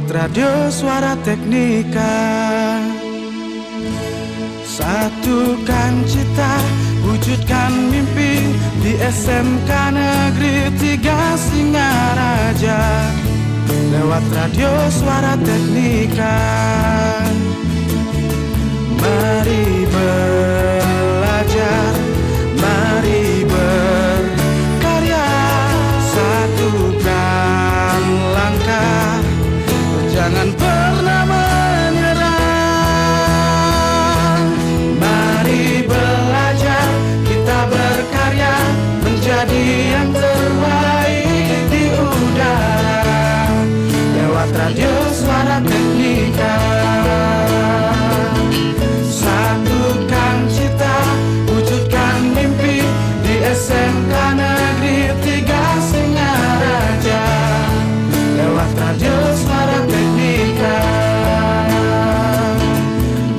Radio Suara Teknika, satukan cita, wujudkan mimpi di SMK Negeri 3 Singaraja. Lewat Radio Suara Teknika, mari belajar, mari berkarya, satukan langkah, jangan pernah menyerah. Mari belajar, kita berkarya, menjadi yang terbaik di udara. Lewat Radio Suara Teknika, satukan cita, wujudkan mimpi di SMK Negeri 3 Singaraja. Lewat Radio Suara Teknika,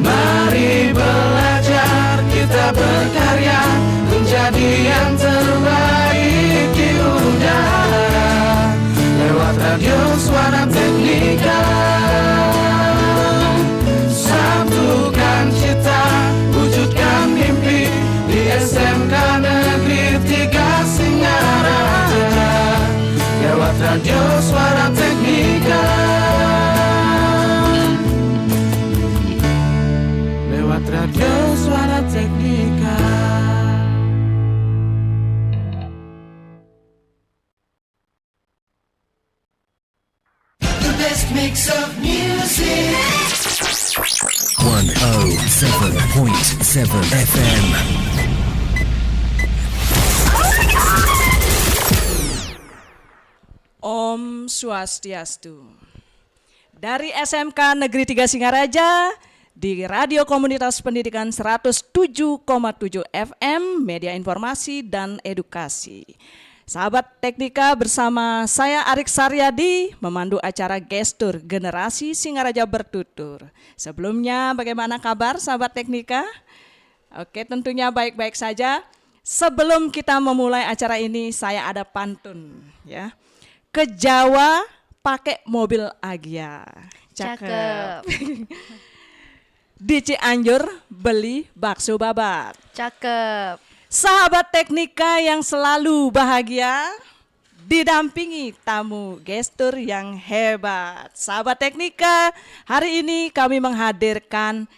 mari belajar, kita berkarya, menjadi yang terbaik di udara. Lewat Radio Suara Teknika, satukan cita, wujudkan mimpi di SMK Negeri 3 Singaraja. Lewat Radio Suara Teknika, lewat Radio Suara Teknika. The best mix of music. 107.7 FM. Om Swastiastu. Dari SMK Negeri 3 Singaraja, di Radio Komunitas Pendidikan 107,7 FM, Media Informasi dan Edukasi. Sahabat Teknika, bersama saya Arik Saryadi memandu acara Gestur Generasi Singaraja Bertutur. Sebelumnya bagaimana kabar sahabat Teknika? Oke, tentunya baik-baik saja. Sebelum kita memulai acara ini, saya ada pantun ya. Ke Jawa pakai mobil Agya. Cakep. Di Cianjur beli bakso babat. Cakep. Sahabat Teknika yang selalu bahagia, didampingi tamu gestur yang hebat. Sahabat Teknika, hari ini kami menghadirkan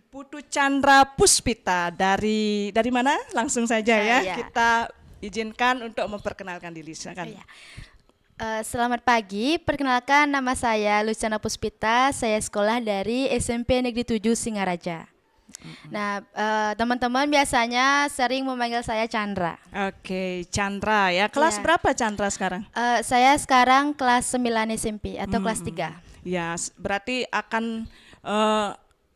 Putu Chandra Puspita dari mana? Langsung saja ya. Iya. Kita izinkan untuk memperkenalkan diri. Silakan. Iya. Selamat pagi, perkenalkan nama saya Luciana Puspita, saya sekolah dari SMP Negeri 7 Singaraja. Nah, teman-teman biasanya sering memanggil saya Chandra. Oke, Chandra ya. Kelas Iya. berapa Chandra sekarang? Saya sekarang kelas 9 SMP atau kelas 3. Ya, berarti akan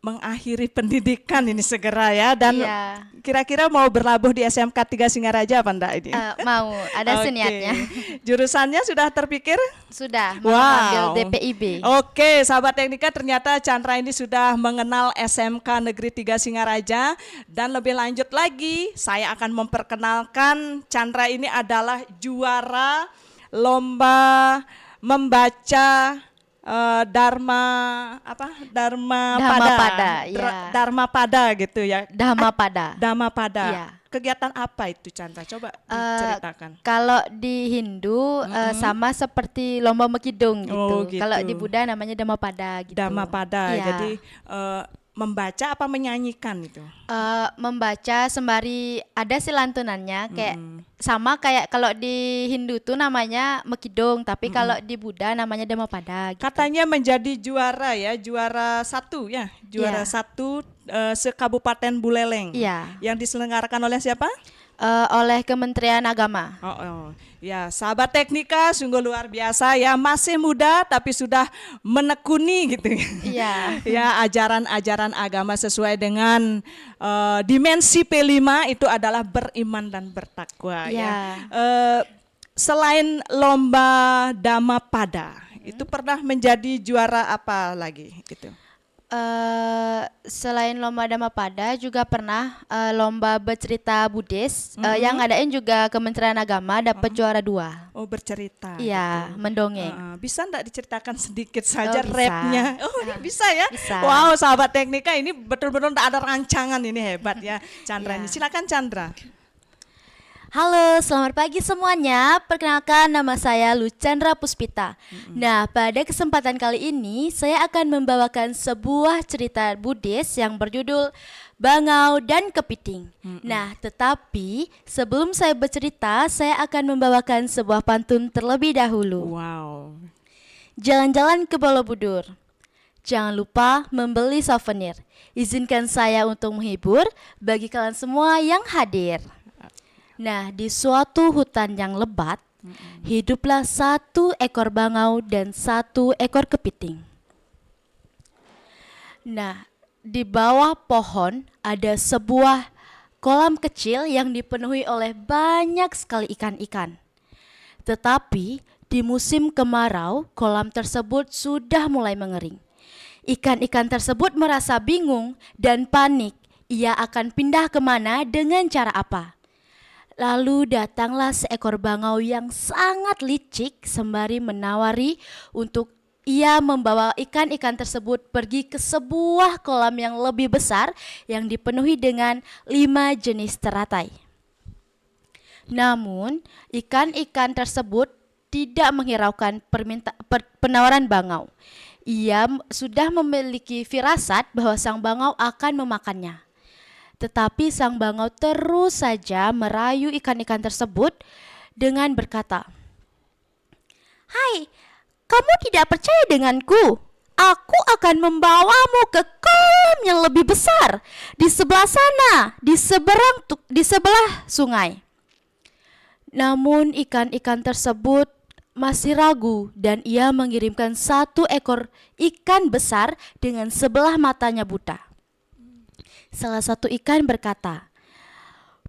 mengakhiri pendidikan ini segera ya. Dan Iya. kira-kira mau berlabuh di SMK 3 Singaraja apa enggak ini? Mau, ada Oke. seniatnya. Jurusannya sudah terpikir? Sudah, mau Wow. ambil DPIB. Oke, sahabat Teknika, ternyata Chandra ini sudah mengenal SMK Negeri 3 Singaraja. Dan lebih lanjut lagi, saya akan memperkenalkan Chandra ini adalah juara lomba membaca Dharma Pada, ya. Dharma Pada gitu ya. Dhammapada. Dharma Pada. Iya. Kegiatan apa itu Chandra? Coba diceritakan. Kalau di Hindu sama seperti lomba mekidung gitu. Oh, gitu. Kalau di Buddha namanya Dhammapada gitu. Dharma Pada. Iya. Jadi membaca apa menyanyikan itu? Membaca sembari ada sih lantunannya kayak sama kayak kalau di Hindu tuh namanya mekidung, tapi kalau di Buddha namanya Dhammapada gitu. Katanya menjadi juara ya, juara satu ya, juara Iya. satu se-Kabupaten Buleleng. Iya. Yang diselenggarakan oleh siapa? Oleh Kementerian Agama. Ya, sahabat Teknika sungguh luar biasa ya, masih muda tapi sudah menekuni gitu. Iya. Ya, ajaran-ajaran agama sesuai dengan dimensi P5 itu adalah beriman dan bertakwa ya. Iya. Selain lomba Dhammapada, itu pernah menjadi juara apa lagi gitu? Selain lomba Dhammapada juga pernah lomba bercerita Buddhis yang ngadain juga Kementerian Agama, dapat juara 2. Oh, bercerita. Iya, gitu. mendongeng. Bisa enggak diceritakan sedikit saja bisa. rapnya? Oh, ini bisa ya? Bisa. Wow, sahabat Teknika ini betul-betul enggak ada rancangan, ini hebat ya Chandra Iya. ini. Silakan Chandra. Halo, selamat pagi semuanya. Perkenalkan, nama saya Luchandra Puspita. Nah, pada kesempatan kali ini saya akan membawakan sebuah cerita Buddhis yang berjudul Bangau dan Kepiting. Nah, tetapi sebelum saya bercerita, saya akan membawakan sebuah pantun terlebih dahulu. Wow. Jalan-jalan ke Borobudur. Jangan lupa membeli souvenir. Izinkan saya untuk menghibur bagi kalian semua yang hadir. Nah, di suatu hutan yang lebat, hiduplah 1 ekor bangau dan 1 ekor kepiting. Nah, di bawah pohon ada sebuah kolam kecil yang dipenuhi oleh banyak sekali ikan-ikan. Tetapi di musim kemarau, kolam tersebut sudah mulai mengering. Ikan-ikan tersebut merasa bingung dan panik. Ia akan pindah kemana dengan cara apa? Lalu datanglah seekor bangau yang sangat licik sembari menawari untuk ia membawa ikan-ikan tersebut pergi ke sebuah kolam yang lebih besar yang dipenuhi dengan 5 jenis teratai. Namun, ikan-ikan tersebut tidak menghiraukan penawaran bangau. Ia sudah memiliki firasat bahwa sang bangau akan memakannya. Tetapi sang bangau terus saja merayu ikan-ikan tersebut dengan berkata, "Hai, kamu tidak percaya denganku? Aku akan membawamu ke kolam yang lebih besar di sebelah sana, di sebelah sungai." Namun ikan-ikan tersebut masih ragu dan ia mengirimkan 1 ekor ikan besar dengan sebelah matanya buta. Salah satu ikan berkata,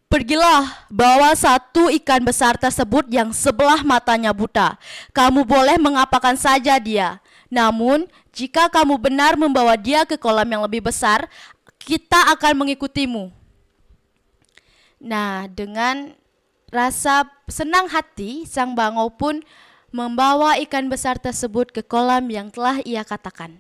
"Pergilah, bawa 1 ikan besar tersebut yang sebelah matanya buta. Kamu boleh mengapakan saja dia. Namun, jika kamu benar membawa dia ke kolam yang lebih besar, kita akan mengikutimu." Nah, dengan rasa senang hati, sang bangau pun membawa ikan besar tersebut ke kolam yang telah ia katakan.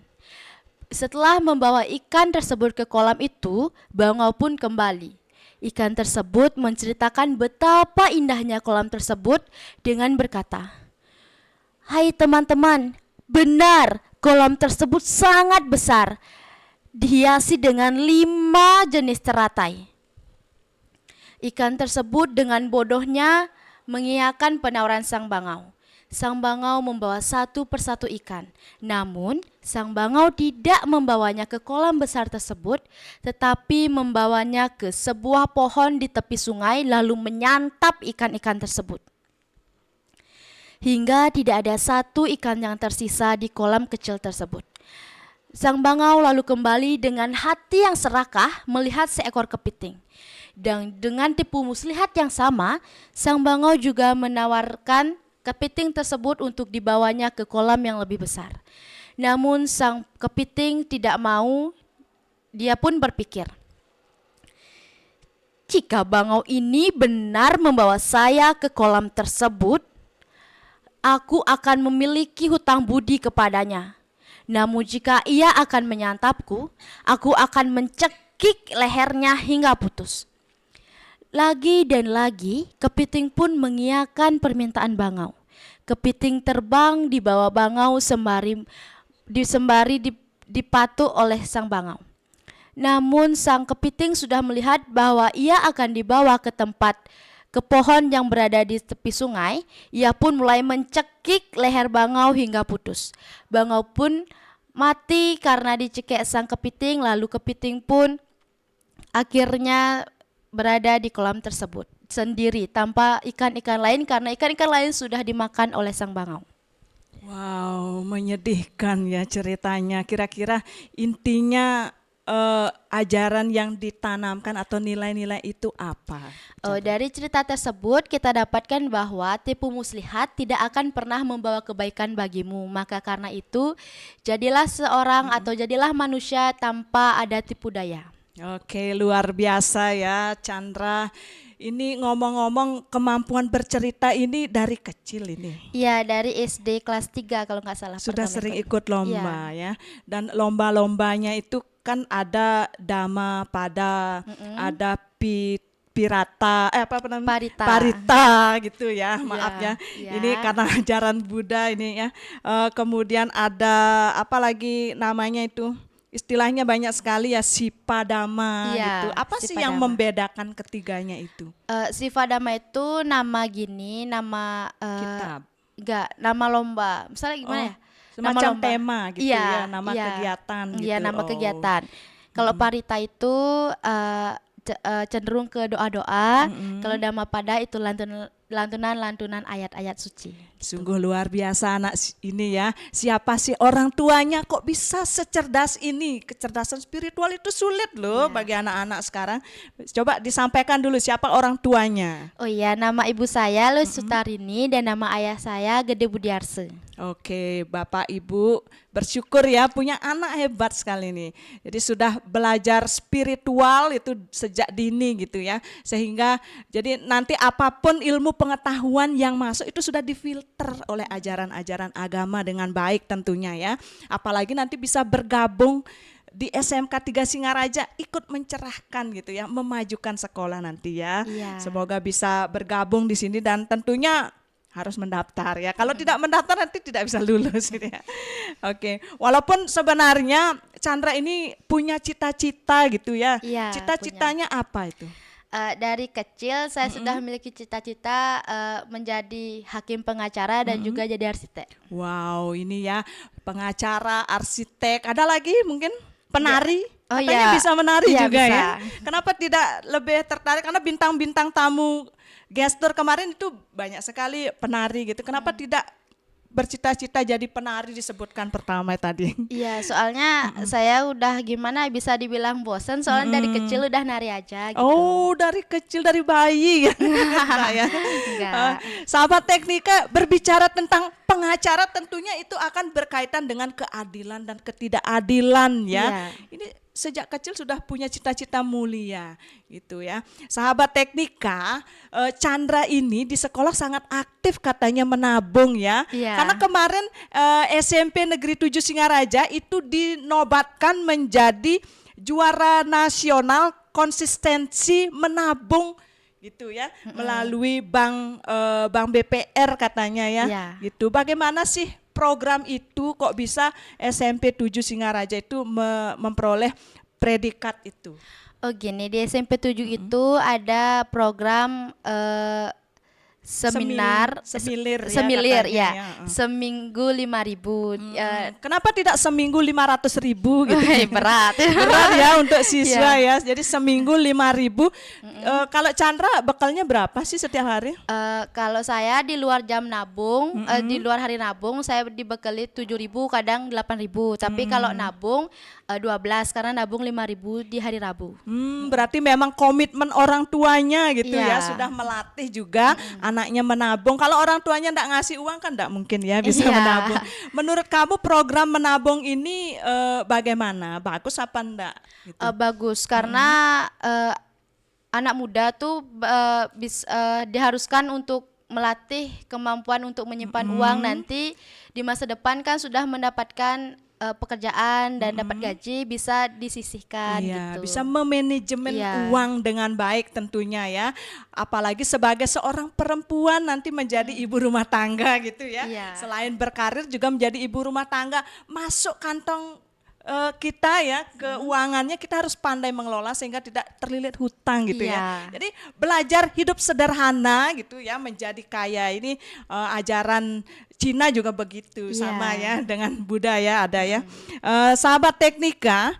Setelah membawa ikan tersebut ke kolam itu, bangau pun kembali. Ikan tersebut menceritakan betapa indahnya kolam tersebut dengan berkata, "Hai teman-teman, benar, kolam tersebut sangat besar, dihiasi dengan 5 jenis teratai." Ikan tersebut dengan bodohnya mengiyakan penawaran sang bangau. Sang bangau membawa 1 persatu ikan. Namun, sang bangau tidak membawanya ke kolam besar tersebut, tetapi membawanya ke sebuah pohon di tepi sungai lalu menyantap ikan-ikan tersebut. Hingga tidak ada 1 ikan yang tersisa di kolam kecil tersebut. Sang bangau lalu kembali dengan hati yang serakah melihat seekor kepiting. Dan dengan tipu muslihat yang sama, sang bangau juga menawarkan kepiting tersebut untuk dibawanya ke kolam yang lebih besar. Namun sang kepiting tidak mau. Dia pun berpikir, "Jika bangau ini benar membawa saya ke kolam tersebut, aku akan memiliki hutang budi kepadanya. Namun jika ia akan menyantapku, aku akan mencekik lehernya hingga putus." Lagi dan lagi, kepiting pun mengiyakan permintaan bangau. Kepiting terbang di bawah bangau sembari dipatu oleh sang bangau. Namun sang kepiting sudah melihat bahwa ia akan dibawa ke pohon yang berada di tepi sungai. Ia pun mulai mencekik leher bangau hingga putus. Bangau pun mati karena dicekik sang kepiting, lalu kepiting pun akhirnya berada di kolam tersebut sendiri tanpa ikan-ikan lain karena ikan-ikan lain sudah dimakan oleh sang bangau. Wow, menyedihkan ya ceritanya. Kira-kira intinya ajaran yang ditanamkan atau nilai-nilai itu apa? Dari cerita tersebut kita dapatkan bahwa tipu muslihat tidak akan pernah membawa kebaikan bagimu. Maka karena itu jadilah seorang atau jadilah manusia tanpa ada tipu daya. Oke, luar biasa ya Chandra. Ini ngomong-ngomong kemampuan bercerita ini dari kecil ini. Iya, dari SD kelas 3 kalau nggak salah. Sudah pertama sering ikut. ikut lomba ya. Dan lomba-lombanya itu kan ada dama pada, ada pirata, apa namanya? Parita. Parita gitu ya, maaf ya. Iya. Ini karena ajaran Buddha ini ya. Kemudian ada apa lagi namanya itu? Istilahnya banyak sekali ya, sipadama Iya, gitu. Apa sih yang sipadama. membedakan ketiganya itu? Sifadama itu nama gini, nama Kitab. enggak, nama lomba. Misalnya gimana ya? Semacam tema gitu ya, nama iya. kegiatan gitu. Iya, nama Oh. kegiatan. Kalau parita itu cenderung ke doa-doa. Kalau dhammapada itu lantunan ayat-ayat suci. Sungguh luar biasa anak ini ya. Siapa sih orang tuanya kok bisa secerdas ini? Kecerdasan spiritual itu sulit loh bagi anak-anak sekarang. Coba disampaikan dulu siapa orang tuanya. Oh iya, nama ibu saya Lus Sutarini dan nama ayah saya Gede Budiarse. Oke, Bapak Ibu bersyukur ya punya anak hebat sekali ini. Jadi sudah belajar spiritual itu sejak dini gitu ya. Sehingga jadi nanti apapun ilmu pengetahuan yang masuk itu sudah difilter oleh ajaran-ajaran agama dengan baik tentunya ya. Apalagi nanti bisa bergabung di SMK 3 Singaraja ikut mencerahkan gitu ya, memajukan sekolah nanti ya. Iya. Semoga bisa bergabung di sini dan tentunya harus mendaftar ya. Kalau tidak mendaftar nanti tidak bisa lulus gitu ya. Oke, walaupun sebenarnya Chandra ini punya cita-cita gitu ya. Iya, Cita-citanya apa itu? Dari kecil saya sudah memiliki cita-cita menjadi hakim pengacara dan juga jadi arsitek. Wow, ini ya pengacara, arsitek, ada lagi mungkin penari. Oh Katanya iya. bisa menari Iya, juga bisa. ya. Kenapa tidak lebih tertarik karena bintang-bintang tamu gestur kemarin itu banyak sekali penari gitu. Kenapa tidak bercita-cita jadi penari disebutkan pertama tadi? Iya, soalnya saya udah gimana bisa dibilang bosan soalnya dari kecil udah nari aja gitu. Oh, dari kecil dari bayi. Saya. Enggak. Sahabat Teknika, berbicara tentang pengacara tentunya itu akan berkaitan dengan keadilan dan ketidakadilan ya. Iya. Ini sejak kecil sudah punya cita-cita mulia gitu ya. Sahabat Teknika, Chandra ini di sekolah sangat aktif katanya menabung ya. Iya. Karena kemarin SMP Negeri 7 Singaraja itu dinobatkan menjadi juara nasional konsistensi menabung gitu ya, melalui bank BPR katanya ya. Iya. Gitu. Bagaimana sih program itu kok bisa SMP 7 Singaraja itu memperoleh predikat itu? Oh gini, di SMP 7 itu ada program seminar Semilir ya semilir katanya ya, seminggu 5.000. Kenapa tidak seminggu 500.000 gitu? Berat. Berat ya untuk siswa ya. Jadi seminggu 5.000. Kalau Chandra bekalnya berapa sih setiap hari? Kalau saya di luar jam nabung, di luar hari nabung saya dibekali 7.000 kadang 8.000. Tapi kalau nabung 12 karena nabung 5.000 di hari Rabu. Berarti memang komitmen orang tuanya gitu ya, Iya. sudah melatih juga anaknya menabung. Kalau orang tuanya enggak ngasih uang kan enggak mungkin ya bisa Iya. menabung. Menurut kamu program menabung ini bagaimana? Bagus apa enggak? Gitu. Bagus karena anak muda tuh diharuskan untuk melatih kemampuan untuk menyimpan uang nanti di masa depan kan sudah mendapatkan pekerjaan dan dapat gaji bisa disisihkan Iya, gitu. bisa memanajemen Iya. uang dengan baik tentunya ya. Apalagi sebagai seorang perempuan nanti menjadi ibu rumah tangga gitu ya. Iya. Selain berkarir juga menjadi ibu rumah tangga, masuk kantong kita ya, keuangannya kita harus pandai mengelola sehingga tidak terlilit hutang gitu ya. Iya. Jadi belajar hidup sederhana gitu ya, menjadi kaya ini ajaran Cina juga begitu, Iya. sama ya dengan budaya ada ya. Sahabat Teknika,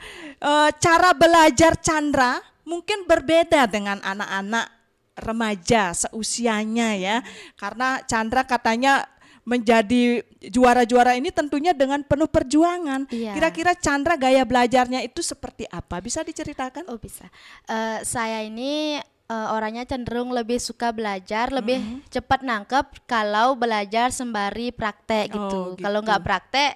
cara belajar Chandra mungkin berbeda dengan anak-anak remaja seusianya ya. Karena Chandra katanya menjadi juara-juara ini tentunya dengan penuh perjuangan. Iya. Kira-kira Chandra gaya belajarnya itu seperti apa? Bisa diceritakan? Oh bisa. Saya ini orangnya cenderung lebih suka belajar, lebih cepat nangkep kalau belajar sembari praktek Oh, gitu. Kalau gitu. nggak praktek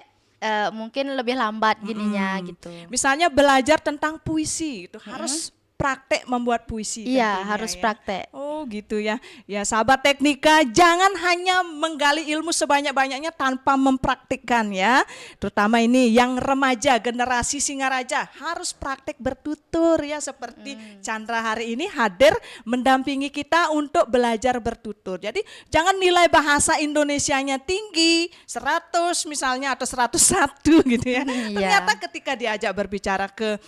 mungkin lebih lambat gininya gitu. Misalnya belajar tentang puisi itu harus praktek membuat puisi. Iya, tentunya harus ya. praktek. Oh gitu ya. Ya sahabat Teknika, jangan hanya menggali ilmu sebanyak-banyaknya tanpa mempraktikkan ya. Terutama ini yang remaja, generasi Singaraja harus praktek bertutur ya. Seperti Chandra hari ini hadir mendampingi kita untuk belajar bertutur. Jadi jangan nilai bahasa Indonesianya tinggi, 100 misalnya atau 101 gitu ya. Iya. Ternyata ketika diajak berbicara ke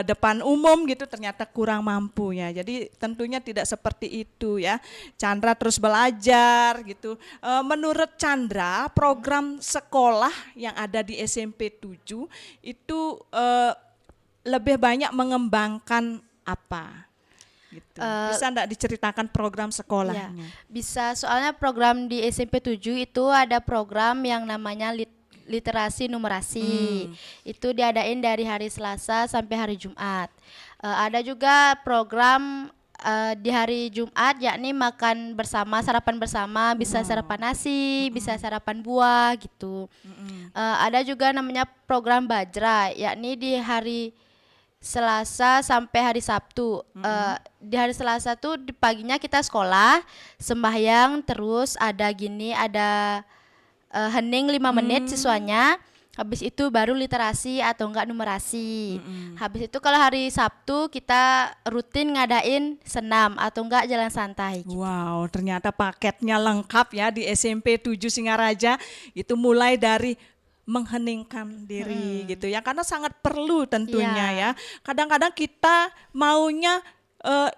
depan umum gitu ternyata kurang mampu ya. Jadi tentunya tidak seperti itu ya. Chandra terus belajar gitu. Menurut Chandra, program sekolah yang ada di SMP 7 itu lebih banyak mengembangkan apa? Gitu. Bisa enggak diceritakan program Ya, sekolahnya? bisa. Soalnya program di SMP 7 itu ada program yang namanya literasi numerasi. Itu diadain dari hari Selasa sampai hari Jumat. Ada juga program di hari Jumat yakni makan bersama, sarapan bersama, bisa sarapan nasi, bisa sarapan buah gitu. Ada juga namanya program Bajra yakni di hari Selasa sampai hari Sabtu. Di hari Selasa tuh di paginya kita sekolah, sembahyang, terus ada hening 5 menit siswanya. Habis itu baru literasi atau enggak numerasi. Habis itu kalau hari Sabtu kita rutin ngadain senam atau enggak jalan santai. Wow, ternyata paketnya lengkap ya di SMP 7 Singaraja. Itu mulai dari mengheningkan diri gitu ya, karena sangat perlu tentunya ya. Kadang-kadang kita maunya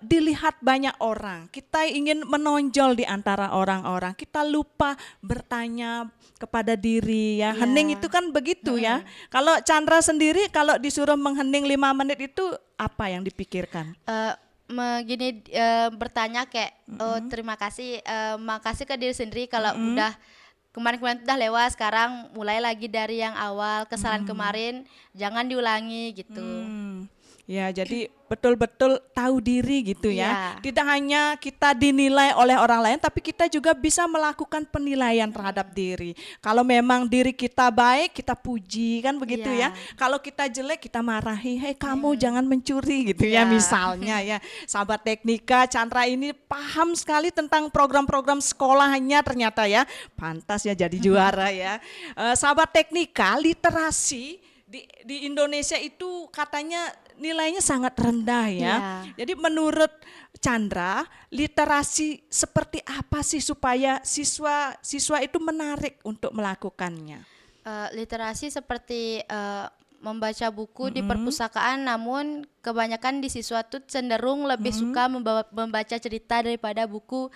dilihat banyak orang, kita ingin menonjol di antara orang-orang, kita lupa bertanya kepada diri ya. Hening itu kan begitu ya. Kalau Chandra sendiri kalau disuruh menghening 5 menit itu apa yang dipikirkan? Bertanya kayak terima kasih, makasih ke diri sendiri kalau udah kemarin-kemarin udah lewat, sekarang mulai lagi dari yang awal, kesalahan kemarin jangan diulangi gitu. Ya, jadi betul-betul tahu diri gitu ya. Iya. Tidak hanya kita dinilai oleh orang lain, tapi kita juga bisa melakukan penilaian terhadap diri. Kalau memang diri kita baik, kita puji kan begitu ya. Iya. Kalau kita jelek, kita marahi, hei kamu jangan mencuri gitu ya Iya. misalnya ya. Sahabat Teknika, Chandra ini paham sekali tentang program-program sekolahnya ternyata ya. Pantas ya jadi juara ya. Sahabat Teknika, literasi di Indonesia itu katanya nilainya sangat rendah ya. Iya. Jadi menurut Chandra, literasi seperti apa sih supaya siswa itu menarik untuk melakukannya? Literasi seperti membaca buku di perpustakaan, namun kebanyakan di siswa tuh cenderung lebih suka membaca cerita daripada buku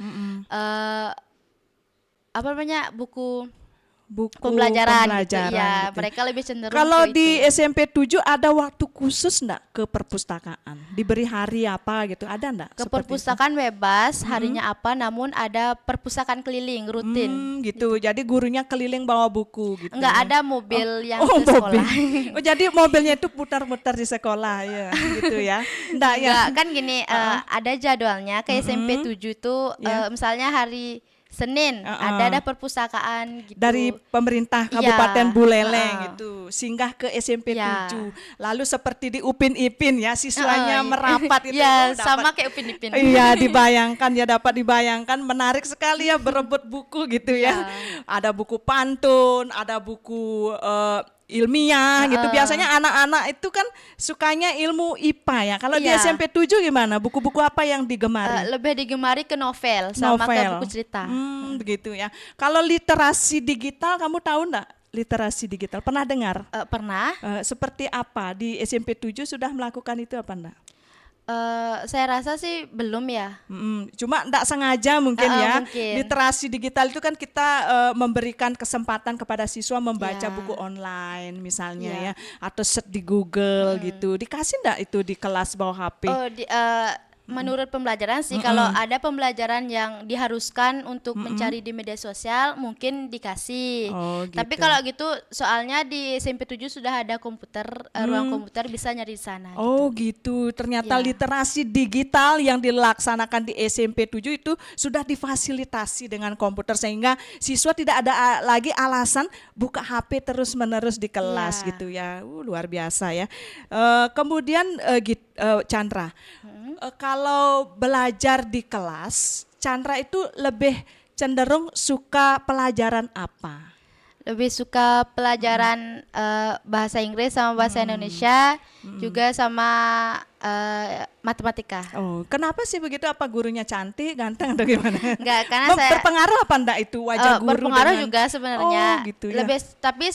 buku pembelajaran gitu. Ya, gitu. mereka lebih cenderung Kalau ke di itu. SMP 7 ada waktu khusus enggak ke perpustakaan? Diberi hari apa gitu? Ada enggak? Ke perpustakaan bebas harinya apa, namun ada perpustakaan keliling rutin. Gitu. Jadi gurunya keliling bawa buku gitu. Enggak ya? ada mobil yang ke mobil. sekolah. Oh, jadi mobilnya itu putar-putar di sekolah ya, gitu ya. Enggak ya. Enggak, kan gini, ada jadwalnya ke SMP 7 itu misalnya hari Senin ada perpustakaan gitu. Dari pemerintah Iya. Kabupaten Buleleng gitu, singgah ke SMP Iya. 7. Lalu seperti di Upin Ipin ya, siswanya Iya. merapat itu. Ya, dapat- sama kayak Upin Ipin. Iya, dapat dibayangkan menarik sekali ya berebut buku gitu ya. Ada buku pantun, ada buku ilmiah gitu. Biasanya anak-anak itu kan sukanya ilmu IPA ya. Kalau di Iya. SMP 7 gimana? Buku-buku apa yang digemari? Lebih digemari ke novel sama ke buku cerita. Begitu ya. Kalau literasi digital, kamu tahu enggak? Literasi digital pernah dengar? Pernah. Seperti apa di SMP 7 sudah melakukan itu apa enggak? Saya rasa sih belum ya. Cuma enggak sengaja mungkin ya. Mungkin. Literasi digital itu kan kita memberikan kesempatan kepada siswa membaca Ya. buku online misalnya Ya. ya, atau search di Google gitu. Dikasih enggak itu di kelas bawa HP? menurut pembelajaran sih, kalau ada pembelajaran yang diharuskan untuk mencari di media sosial mungkin dikasih. Oh, Tapi gitu. kalau gitu soalnya di SMP 7 sudah ada komputer, ruang komputer, bisa nyari di sana. Oh gitu, ternyata Ya. literasi digital yang dilaksanakan di SMP 7 itu sudah difasilitasi dengan komputer sehingga siswa tidak ada lagi alasan buka HP terus-menerus di kelas Ya. gitu ya. Luar biasa ya. Kemudian Chandra, kalau belajar di kelas, Chandra itu lebih cenderung suka pelajaran apa? Lebih suka pelajaran bahasa Inggris sama bahasa Indonesia, juga sama matematika. Oh, kenapa sih begitu? Apa gurunya cantik, ganteng atau gimana? Enggak, karena saya Berpengaruh apa enggak itu wajah guru berpengaruh dengan- juga sebenarnya. Oh, gitu ya. Lebih tapi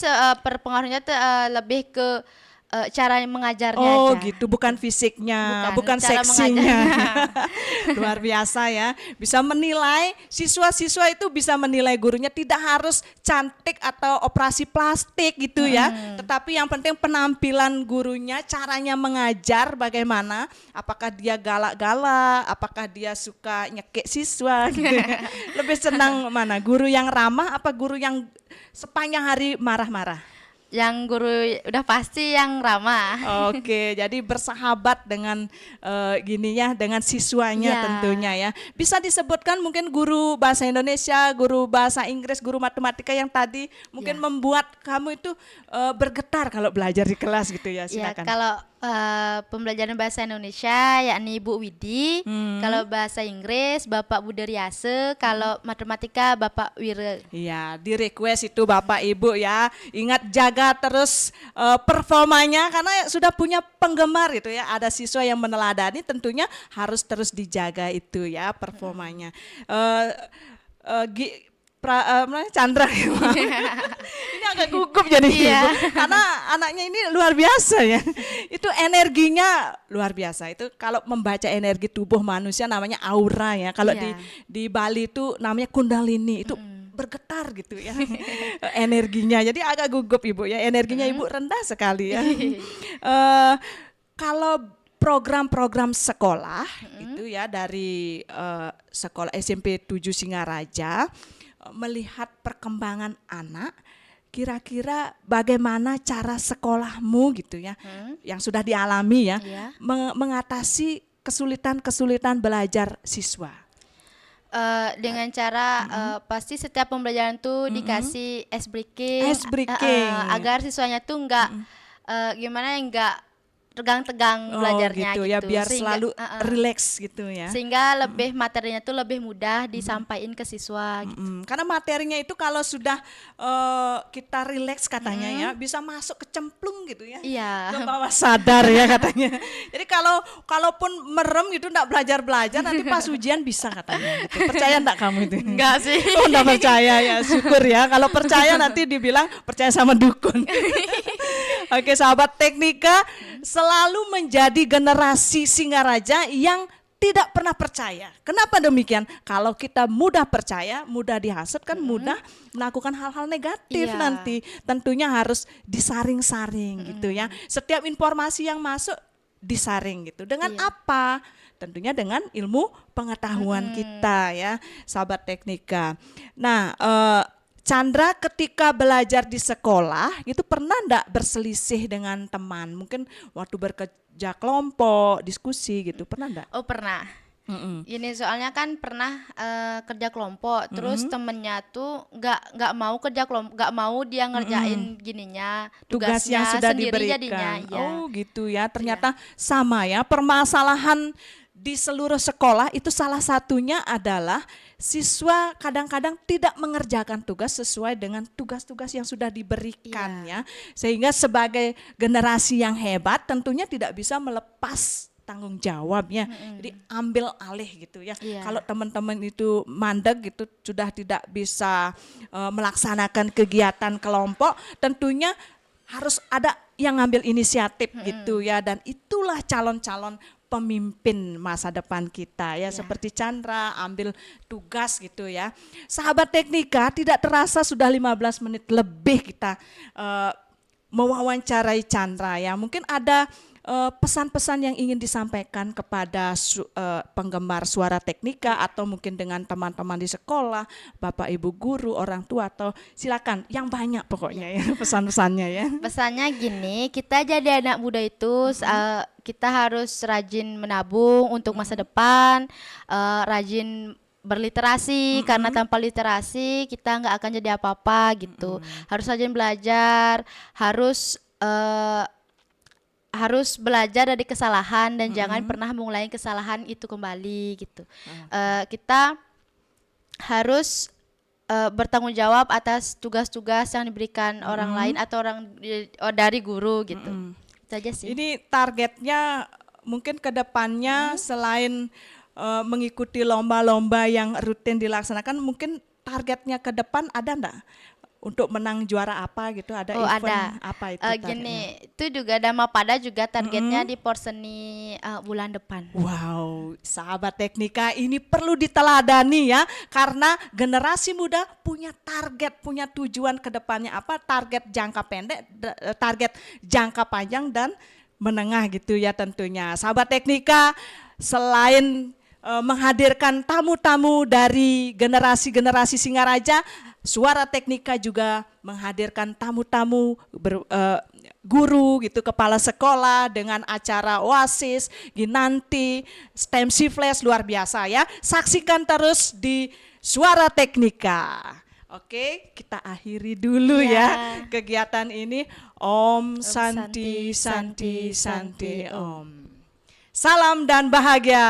berpengaruhnya tuh lebih ke cara mengajarnya Oh aja. gitu, bukan fisiknya, bukan cara seksinya. mengajarnya. Luar biasa ya. Bisa menilai, siswa-siswa itu bisa menilai gurunya, tidak harus cantik atau operasi plastik gitu ya. Tetapi yang penting penampilan gurunya, caranya mengajar bagaimana, apakah dia galak-galak, apakah dia suka nyekek siswa gitu. Lebih senang mana? Guru yang ramah apa guru yang sepanjang hari marah-marah? Yang guru udah pasti yang ramah. Oke, jadi bersahabat dengan gininya, dengan siswanya Ya. tentunya ya. Bisa disebutkan mungkin guru bahasa Indonesia, guru bahasa Inggris, guru matematika yang tadi mungkin Ya. membuat kamu itu bergetar kalau belajar di kelas gitu ya. Ya, Silakan. kalau pembelajaran bahasa Indonesia yakni Ibu Widi, kalau bahasa Inggris Bapak Budaryase, kalau matematika Bapak Wire. Iya, di request itu Bapak Ibu ya. Ingat jaga terus performanya karena sudah punya penggemar gitu ya. Ada siswa yang meneladani, tentunya harus terus dijaga itu ya performanya. Chandra ya, Mak. Ini agak gugup jadi Iya. ibu karena anaknya ini luar biasa ya. Itu energinya luar biasa. Itu kalau membaca energi tubuh manusia namanya aura ya. Kalau Iya. di Bali itu namanya kundalini, itu bergetar gitu ya energinya. Jadi agak gugup ibu ya, energinya ibu rendah sekali ya. Kalau program-program sekolah itu ya dari sekolah SMP 7 Singaraja, melihat perkembangan anak, kira-kira bagaimana cara sekolahmu gitu ya, yang sudah dialami ya, Iya. mengatasi kesulitan-kesulitan belajar siswa. Dengan cara pasti setiap pembelajaran tuh dikasih ice breaking, Ice breaking. agar siswanya tuh nggak gimana ya, nggak tegang-tegang belajarnya gitu ya, biar Sehingga- selalu rileks gitu ya. sehingga lebih materinya tuh lebih mudah disampaikan ke siswa gitu. Karena materinya itu kalau sudah kita rileks katanya ya, bisa masuk ke cemplung gitu ya. Iya. Ke bawah sadar ya katanya. Jadi kalaupun merem gitu enggak belajar nanti pas ujian bisa katanya gitu. Percaya enggak kamu itu? Enggak sih. Oh, enggak percaya ya, syukur ya. Kalau percaya nanti dibilang percaya sama dukun. Oke, sahabat Teknika, selalu menjadi generasi Singaraja yang tidak pernah percaya. Kenapa demikian? Kalau kita mudah percaya, mudah dihasut kan mudah melakukan hal-hal negatif Iya. nanti. Tentunya harus disaring-saring gitu ya. Setiap informasi yang masuk disaring gitu. Dengan apa? Tentunya dengan ilmu pengetahuan kita ya, sahabat Teknika. Nah, Chandra ketika belajar di sekolah itu pernah enggak berselisih dengan teman? Mungkin waktu bekerja kelompok, diskusi gitu, pernah enggak? Oh, pernah. Ini soalnya kan pernah kerja kelompok, terus temennya tuh nggak mau kerja kelompok, nggak mau dia ngerjain gininya, Tugas tugasnya yang sudah sendiri diberikan. jadinya. Ya. Oh gitu ya, ternyata sama ya, permasalahan di seluruh sekolah itu salah satunya adalah siswa kadang-kadang tidak mengerjakan tugas sesuai dengan tugas-tugas yang sudah diberikan ya. Sehingga sebagai generasi yang hebat tentunya tidak bisa melepas tanggung jawabnya. Jadi ambil alih gitu ya. Iya. Kalau teman-teman itu mandek gitu sudah tidak bisa melaksanakan kegiatan kelompok, tentunya harus ada yang ngambil inisiatif gitu ya, dan itulah calon-calon pemimpin masa depan kita ya, seperti Chandra ambil tugas gitu ya. Sahabat Teknika, tidak terasa sudah 15 menit lebih kita mewawancarai Chandra ya. Mungkin ada pesan-pesan yang ingin disampaikan kepada penggemar Suara Teknika atau mungkin dengan teman-teman di sekolah, Bapak Ibu guru, orang tua, atau silakan yang banyak pokoknya ya pesan-pesannya ya. Pesannya gini, kita jadi anak muda itu kita harus rajin menabung untuk masa depan, rajin berliterasi karena tanpa literasi kita nggak akan jadi apa-apa gitu. Harus rajin belajar, harus belajar dari kesalahan dan jangan pernah mengulangi kesalahan itu kembali gitu. Kita harus bertanggung jawab atas tugas-tugas yang diberikan orang lain atau dari guru gitu. Itu aja sih. Ini targetnya mungkin ke depannya selain mengikuti lomba-lomba yang rutin dilaksanakan, mungkin targetnya ke depan ada enggak? Untuk menang juara apa gitu, ada event ada. apa itu Gini, itu juga Dhammapada juga targetnya di Porseni bulan depan. Wow, sahabat Teknika ini perlu diteladani ya, karena generasi muda punya target, punya tujuan ke depannya apa, target jangka pendek, target jangka panjang dan menengah gitu ya tentunya. Sahabat Teknika, selain menghadirkan tamu-tamu dari generasi-generasi Singaraja, Suara Teknika juga menghadirkan tamu-tamu guru gitu, kepala sekolah dengan acara Oasis, Ginanti, STEM Flash luar biasa ya. Saksikan terus di Suara Teknika. Oke, kita akhiri dulu ya kegiatan ini. Om Santi Santi Santi Om. Salam dan bahagia.